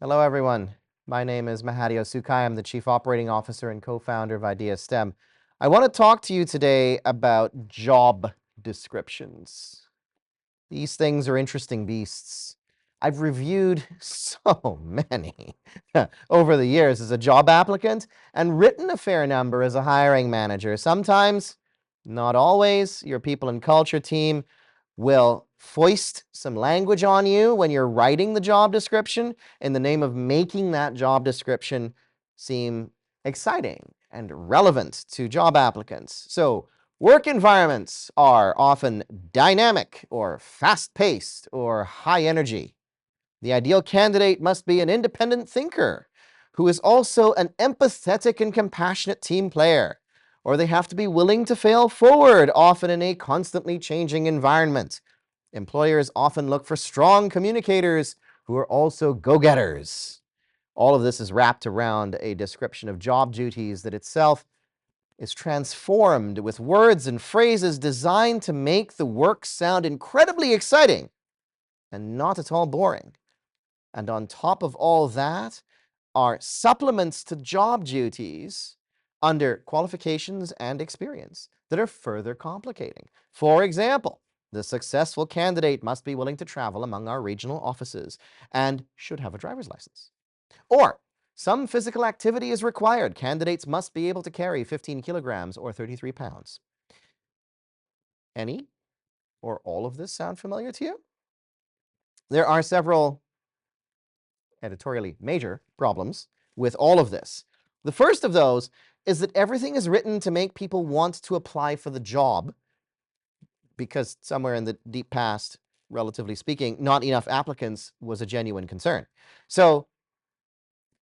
Hello, everyone. My name is Mahadeo Sukhai. I'm the Chief Operating Officer and co-founder of IDEA-STEM. I want to talk to you today about job descriptions. These things are interesting beasts. I've reviewed so many over the years as a job applicant and written a fair number as a hiring manager. Sometimes, not always, your people and culture team will foist some language on you when you're writing the job description in the name of making that job description seem exciting and relevant to job applicants. So work environments are often dynamic or fast-paced or high energy. The ideal candidate must be an independent thinker who is also an empathetic and compassionate team player, or they have to be willing to fail forward, often in a constantly changing environment. Employers often look for strong communicators who are also go-getters. All of this is wrapped around a description of job duties that itself is transformed with words and phrases designed to make the work sound incredibly exciting and not at all boring. And on top of all that are supplements to job duties under qualifications and experience that are further complicating. For example, the successful candidate must be willing to travel among our regional offices and should have a driver's license. Or some physical activity is required. Candidates must be able to carry 15 kilograms or 33 pounds. Any or all of this sound familiar to you? There are several editorially major problems with all of this. The first of those is that everything is written to make people want to apply for the job because somewhere in the deep past, relatively speaking, not enough applicants was a genuine concern. So,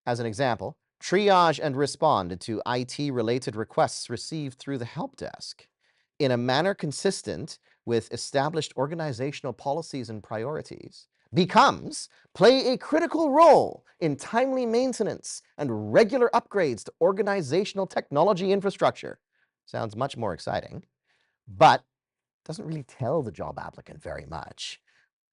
as an example, triage and respond to IT-related requests received through the help desk in a manner consistent with established organizational policies and priorities becomes play a critical role in timely maintenance and regular upgrades to organizational technology infrastructure. Sounds much more exciting, but doesn't really tell the job applicant very much,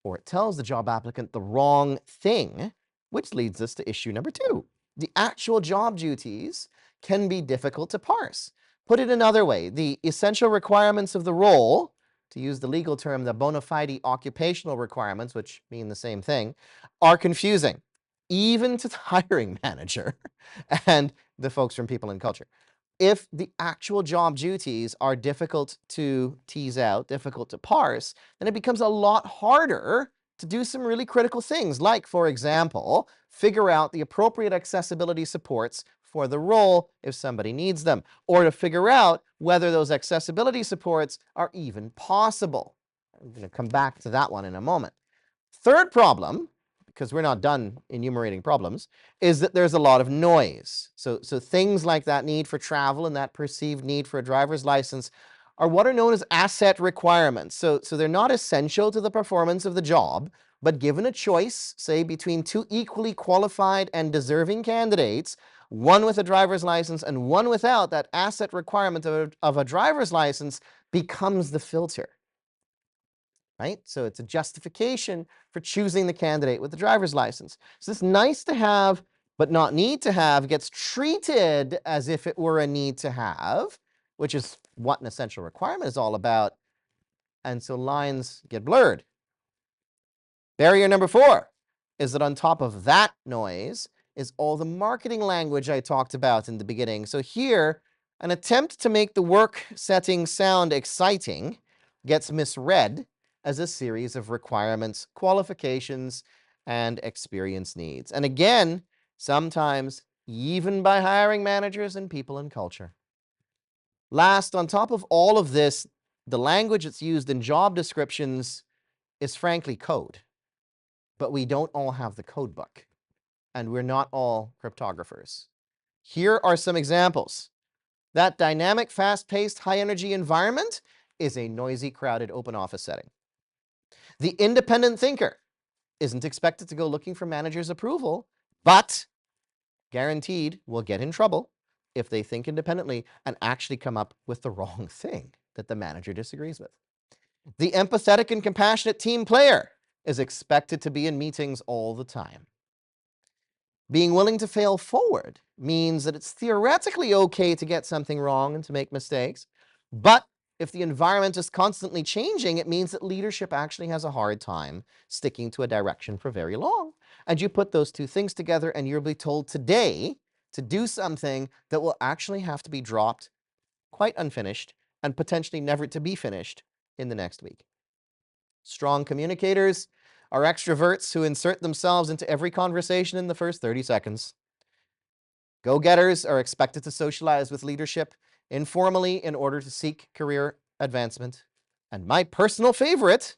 or it tells the job applicant the wrong thing, which leads us to issue number 2. The actual job duties can be difficult to parse. Put it another way, the essential requirements of the role, to use the legal term, the bona fide occupational requirements, which mean the same thing, are confusing, even to the hiring manager and the folks from People and Culture. If the actual job duties are difficult to tease out, difficult to parse, then it becomes a lot harder to do some really critical things, like, for example, figure out the appropriate accessibility supports for the role if somebody needs them, or to figure out whether those accessibility supports are even possible. I'm going to come back to that one in a moment. Third problem, because we're not done enumerating problems, is that there's a lot of noise. So things like that need for travel and that perceived need for a driver's license are what are known as asset requirements. So they're not essential to the performance of the job, but given a choice, say, between two equally qualified and deserving candidates, one with a driver's license and one without, that asset requirement of a driver's license becomes the filter. Right? So it's a justification for choosing the candidate with the driver's license. So this nice to have, but not need to have, gets treated as if it were a need to have, which is what an essential requirement is all about. And so lines get blurred. Barrier number 4 is that on top of that noise is all the marketing language I talked about in the beginning. So here, an attempt to make the work setting sound exciting gets misread as a series of requirements, qualifications, and experience needs. And again, sometimes even by hiring managers and People and Culture. Last, on top of all of this, the language that's used in job descriptions is frankly code. But we don't all have the code book, and we're not all cryptographers. Here are some examples. That dynamic, fast-paced, high-energy environment is a noisy, crowded open office setting. The independent thinker isn't expected to go looking for manager's approval, but guaranteed will get in trouble if they think independently and actually come up with the wrong thing that the manager disagrees with. The empathetic and compassionate team player is expected to be in meetings all the time. Being willing to fail forward means that it's theoretically okay to get something wrong and to make mistakes. But if the environment is constantly changing, it means that leadership actually has a hard time sticking to a direction for very long. And you put those two things together and you'll be told today to do something that will actually have to be dropped quite unfinished and potentially never to be finished in the next week. Strong communicators are extroverts who insert themselves into every conversation in the first 30 seconds. Go-getters are expected to socialize with leadership informally in order to seek career advancement. And my personal favorite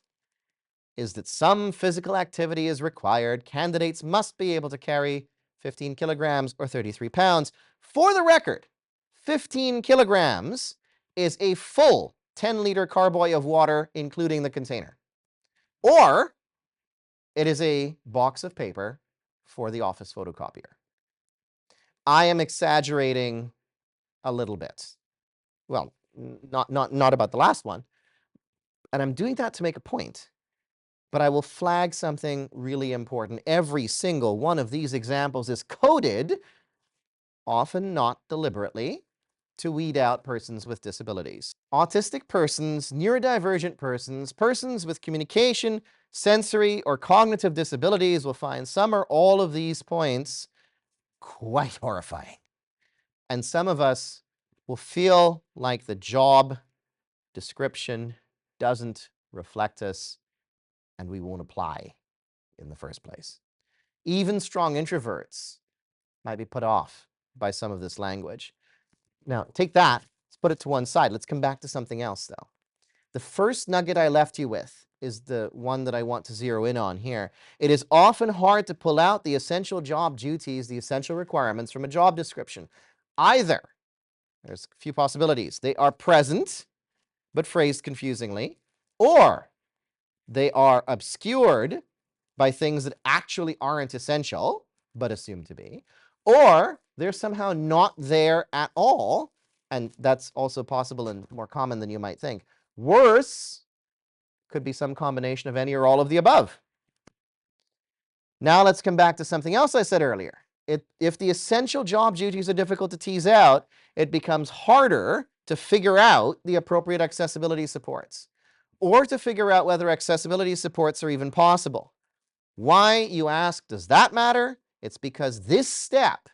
is that some physical activity is required. Candidates must be able to carry 15 kilograms or 33 pounds. For the record, 15 kilograms is a full 10-liter carboy of water, including the container. Or it is a box of paper for the office photocopier. I am exaggerating a little bit. Well, not about the last one. And I'm doing that to make a point. But I will flag something really important. Every single one of these examples is coded, often not deliberately, to weed out persons with disabilities. Autistic persons, neurodivergent persons, persons with communication, sensory, or cognitive disabilities will find some or all of these points quite horrifying. And some of us will feel like the job description doesn't reflect us and we won't apply in the first place. Even strong introverts might be put off by some of this language. Now, take that, let's put it to one side. Let's come back to something else, though. The first nugget I left you with is the one that I want to zero in on here. It is often hard to pull out the essential job duties, the essential requirements from a job description. Either, there's a few possibilities, they are present, but phrased confusingly, or they are obscured by things that actually aren't essential, but assumed to be, or they're somehow not there at all, and that's also possible and more common than you might think. Worse, could be some combination of any or all of the above. Now let's come back to something else I said earlier. If the essential job duties are difficult to tease out, it becomes harder to figure out the appropriate accessibility supports, or to figure out whether accessibility supports are even possible. Why, you ask, does that matter? It's because this step,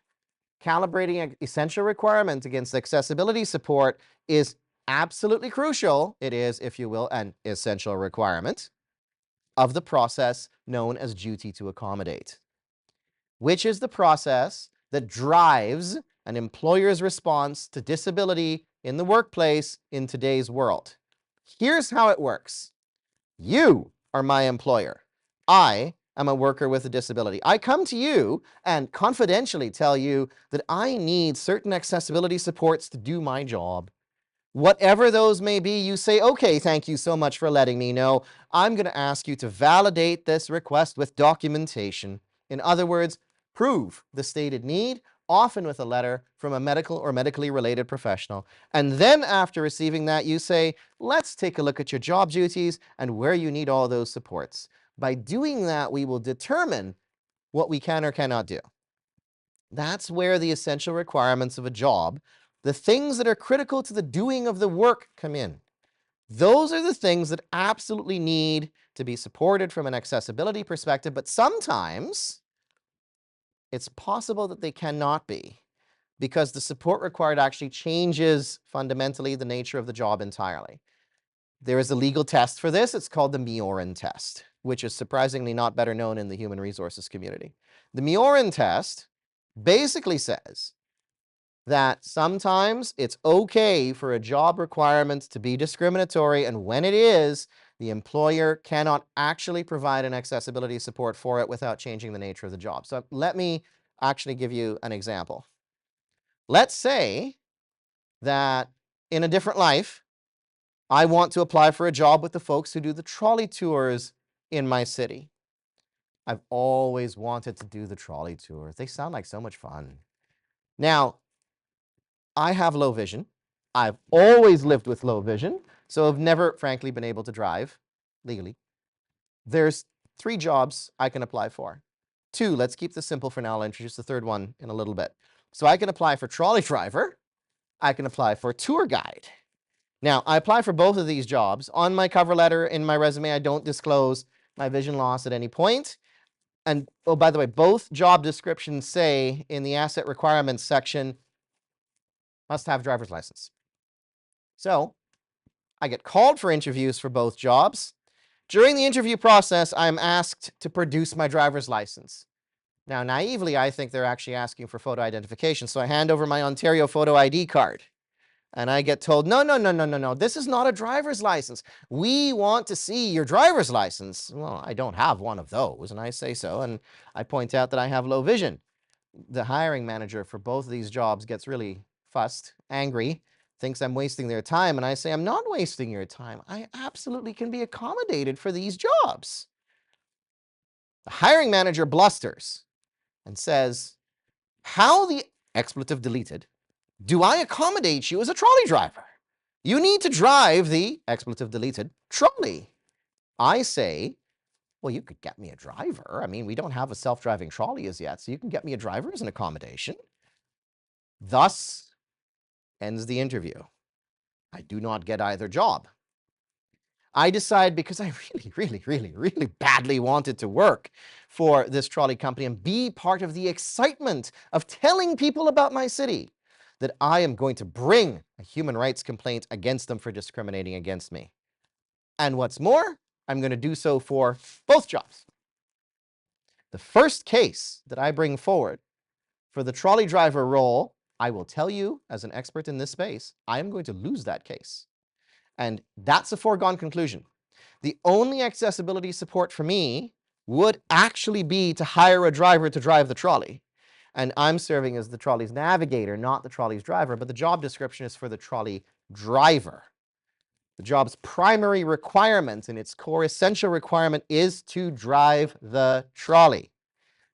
calibrating an essential requirement against accessibility support, is absolutely crucial. It is, if you will, an essential requirement of the process known as duty to accommodate, which is the process that drives an employer's response to disability in the workplace in today's world. Here's how it works. You are my employer. I am a worker with a disability. I come to you and confidentially tell you that I need certain accessibility supports to do my job. Whatever those may be, you say, okay, thank you so much for letting me know. I'm going to ask you to validate this request with documentation. In other words, prove the stated need, often with a letter from a medical or medically related professional. And then after receiving that, you say, let's take a look at your job duties and where you need all those supports. By doing that, we will determine what we can or cannot do. That's where the essential requirements of a job, the things that are critical to the doing of the work, come in. Those are the things that absolutely need to be supported from an accessibility perspective, but sometimes it's possible that they cannot be, because the support required actually changes fundamentally the nature of the job entirely. There is a legal test for this. It's called the Meiorin Test, which is surprisingly not better known in the human resources community. The Meiorin Test basically says that sometimes it's okay for a job requirement to be discriminatory, and when it is, the employer cannot actually provide an accessibility support for it without changing the nature of the job. So let me actually give you an example. Let's say that in a different life, I want to apply for a job with the folks who do the trolley tours in my city. I've always wanted to do the trolley tours. They sound like so much fun. Now, I have low vision. I've always lived with low vision, so I've never, frankly, been able to drive legally. There's 3 jobs I can apply for. 2. Let's keep this simple for now. I'll introduce the third one in a little bit. So I can apply for trolley driver. I can apply for tour guide. Now, I apply for both of these jobs. On my cover letter, in my resume, I don't disclose my vision loss at any point. And, oh, by the way, both job descriptions say in the asset requirements section, must have driver's license. So I get called for interviews for both jobs. During the interview process, I'm asked to produce my driver's license. Now, naively, I think they're actually asking for photo identification. So I hand over my Ontario photo ID card. And I get told, no, this is not a driver's license. We want to see your driver's license. Well, I don't have one of those, and I say so, and I point out that I have low vision. The hiring manager for both of these jobs gets really fussed, angry, thinks I'm wasting their time, and I say, I'm not wasting your time. I absolutely can be accommodated for these jobs. The hiring manager blusters and says, how the expletive deleted do I accommodate you as a trolley driver? You need to drive the expletive deleted trolley. I say, well, you could get me a driver. I mean, we don't have a self-driving trolley as yet, so you can get me a driver as an accommodation. Thus ends the interview. I do not get either job. I decide, because I really badly wanted to work for this trolley company and be part of the excitement of telling people about my city, that I am going to bring a human rights complaint against them for discriminating against me. And what's more, I'm going to do so for both jobs. The first case that I bring forward for the trolley driver role, I will tell you, as an expert in this space, I am going to lose that case. And that's a foregone conclusion. The only accessibility support for me would actually be to hire a driver to drive the trolley. And I'm serving as the trolley's navigator, not the trolley's driver, but the job description is for the trolley driver. The job's primary requirement and its core essential requirement is to drive the trolley.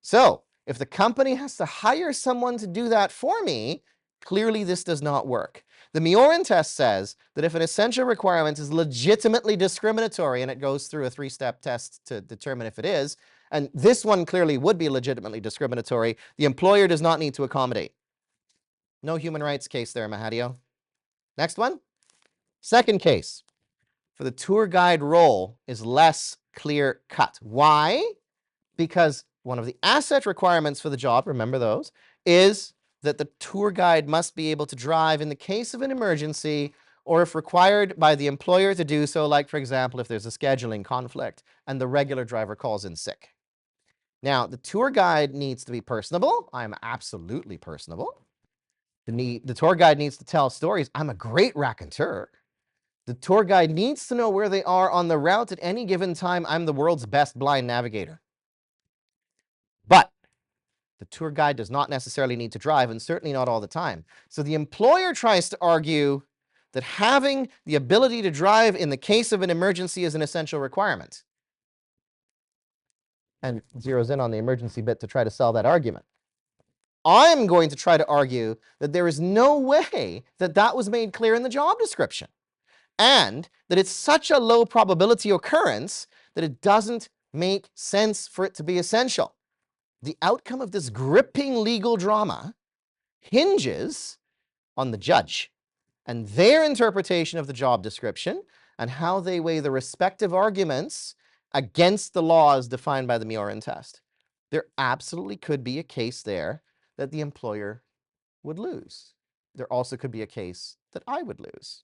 So if the company has to hire someone to do that for me, clearly this does not work. The Meiorin Test says that if an essential requirement is legitimately discriminatory, and it goes through a 3-step test to determine if it is, and this one clearly would be legitimately discriminatory, the employer does not need to accommodate. No human rights case there, Mahadeo. Next one. Second case for the tour guide role is less clear cut. Why? Because one of the asset requirements for the job, remember those, is that the tour guide must be able to drive in the case of an emergency, or if required by the employer to do so, like, for example, if there's a scheduling conflict and the regular driver calls in sick. Now, the tour guide needs to be personable. I'm absolutely personable. The tour guide needs to tell stories. I'm a great raconteur. The tour guide needs to know where they are on the route at any given time. I'm the world's best blind navigator. But the tour guide does not necessarily need to drive, and certainly not all the time. So the employer tries to argue that having the ability to drive in the case of an emergency is an essential requirement, and zeroes in on the emergency bit to try to sell that argument. I'm going to try to argue that there is no way that that was made clear in the job description, and that it's such a low probability occurrence that it doesn't make sense for it to be essential. The outcome of this gripping legal drama hinges on the judge and their interpretation of the job description and how they weigh the respective arguments against the laws defined by the Meiorin Test. There absolutely could be a case there that the employer would lose. There also could be a case that I would lose.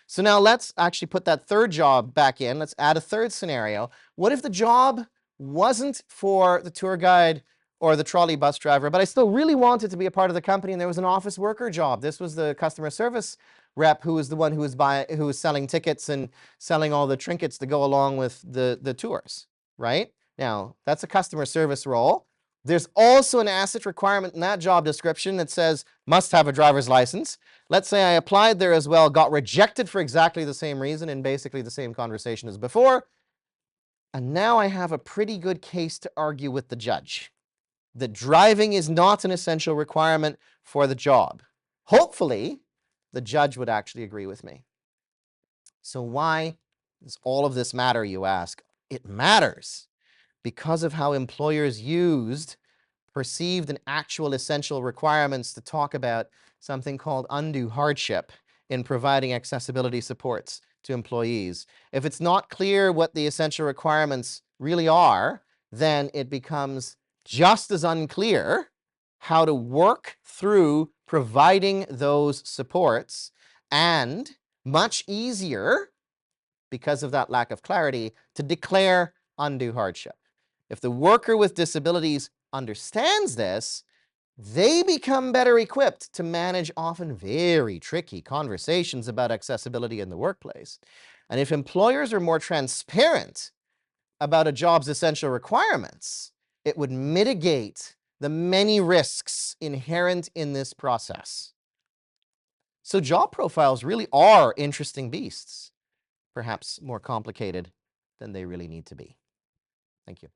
So now let's actually put that third job back in. Let's add a third scenario. What if the job wasn't for the tour guide or the trolley bus driver, but I still really wanted to be a part of the company, and there was an office worker job? This was the customer service rep who was the one who was selling tickets and selling all the trinkets to go along with the tours, right? Now, that's a customer service role. There's also an asset requirement in that job description that says must have a driver's license. Let's say I applied there as well, got rejected for exactly the same reason in basically the same conversation as before. And now I have a pretty good case to argue with the judge that driving is not an essential requirement for the job. Hopefully, the judge would actually agree with me. So why does all of this matter, you ask? It matters because of how employers used perceived and actual essential requirements to talk about something called undue hardship in providing accessibility supports to employees. If it's not clear what the essential requirements really are, then it becomes just as unclear how to work through providing those supports, and much easier, because of that lack of clarity, to declare undue hardship. If the worker with disabilities understands this, they become better equipped to manage often very tricky conversations about accessibility in the workplace. And if employers are more transparent about a job's essential requirements, it would mitigate the many risks inherent in this process. So job profiles really are interesting beasts, perhaps more complicated than they really need to be. Thank you.